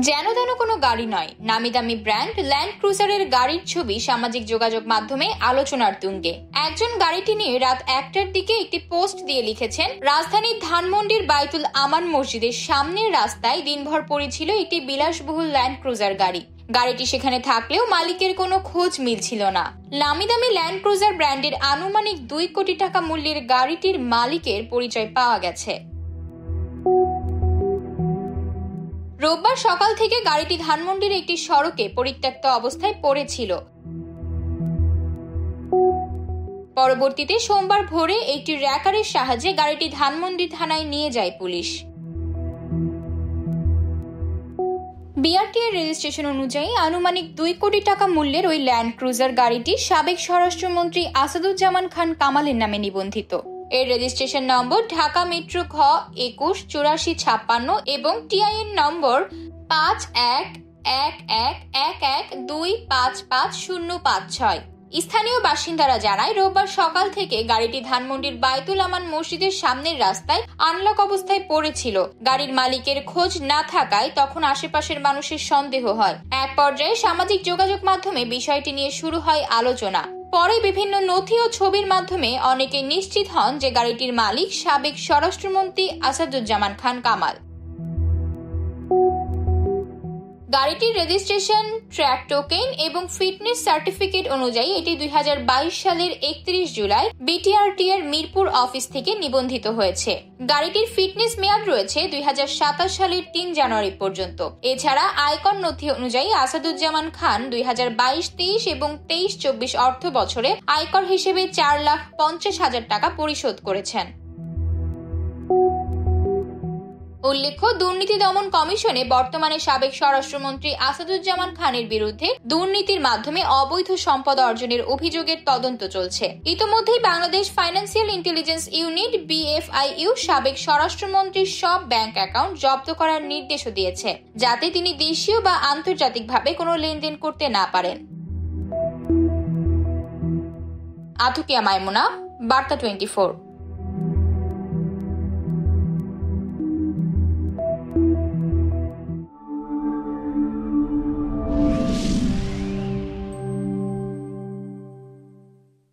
যেন তেন কোনো গাড়ি নয়, নামি দামি ব্র্যান্ড ল্যান্ড ক্রুজারের গাড়ির ছবি সামাজিক যোগাযোগ মাধ্যমে আলোচনার তুঙ্গে। একজন গাড়িটি নিয়ে রাত 1টার দিকে একটি পোস্ট দিয়ে লিখেছেন, রাজধানীর ধানমন্ডির বাইতুল আমান মসজিদের সামনের রাস্তায় দিনভর পড়েছিল একটি বিলাসবহুল ল্যান্ড ক্রুজার গাড়ি। গাড়িটি সেখানে থাকলেও মালিকের কোনো খোঁজ মিলছিল না। নামি দামি ল্যান্ড ক্রুজার ব্র্যান্ডের আনুমানিক 2 কোটি টাকা মূল্যের গাড়িটির মালিকের পরিচয় পাওয়া গেছে। রোববার সকাল থেকে গাড়িটি ধানমন্ডির একটি সড়কে পরিত্যক্ত অবস্থায় পড়েছিল। পরবর্তীতে সোমবার ভোরে একটি র্যাকারের সাহায্যে গাড়িটি ধানমন্ডি থানায় নিয়ে যায় পুলিশ। বিআরটিএর রেজিস্ট্রেশন অনুযায়ী আনুমানিক 2 কোটি টাকা মূল্যের ওই ল্যান্ড ক্রুজার গাড়িটি সাবেক স্বরাষ্ট্রমন্ত্রী আসাদুজ্জামান খান কামালের নামে নিবন্ধিত। এর রেজিস্ট্রেশন নম্বর ঢাকা মেট্রো ঘ 218456 এবং টিআইএন নম্বর 511112555056। স্থানীয় বাসিন্দারা জানায়, রোববার সকাল থেকে গাড়িটি ধানমন্ডির বাইতুল আমান মসজিদের সামনের রাস্তায় আনলক অবস্থায় পড়েছিল। গাড়ির মালিকের খোঁজ না থাকায় তখন আশেপাশের মানুষের সন্দেহ হয়। এক পর্যায়ে সামাজিক যোগাযোগ মাধ্যমে বিষয়টি নিয়ে শুরু হয় আলোচনা। পরে বিভিন্ন নথি ও ছবির মাধ্যমে অনেকে নিশ্চিত হন যে গাড়িটির মালিক সাবেক স্বরাষ্ট্রমন্ত্রী আসাদুজ্জামান খান কামাল। গাড়িটির রেজিস্ট্রেশন, ট্র্যাক টোকেন এবং ফিটনেস সার্টিফিকেট অনুযায়ী এটি 2022 সালের 31 জুলাই বিটিআরটি এর মিরপুর অফিস থেকে নিবন্ধিত হয়েছে। গাড়িটির ফিটনেস মেয়াদ রয়েছে 2027 সালের 3 জানুয়ারি পর্যন্ত। এছাড়া আয়কর নথি অনুযায়ী আসাদুজ্জামান খান 2022-23 এবং 23-24 অর্থ বছরে আয়কর হিসেবে 4,50,000 টাকা পরিশোধ করেছেন। উল্লেখ্য, দুর্নীতি দমন কমিশনে বর্তমানে সাবেক স্বরাষ্ট্রমন্ত্রী আসাদুজ্জামান খানের বিরুদ্ধে দুর্নীতির মাধ্যমে অবৈধ সম্পদ অর্জনের অভিযোগের তদন্ত চলছে। ইতোমধ্যেই Bangladesh financial intelligence unit BFIU সাবেক স্বরাষ্ট্রমন্ত্রীর সব ব্যাংক অ্যাকাউন্ট জব্দ করার নির্দেশও দিয়েছে, যাতে তিনি দেশীয় বা আন্তর্জাতিকভাবে কোনো লেনদেন করতে না পারেন। আতুকিয়া মাইমুনা, বার্তা 24।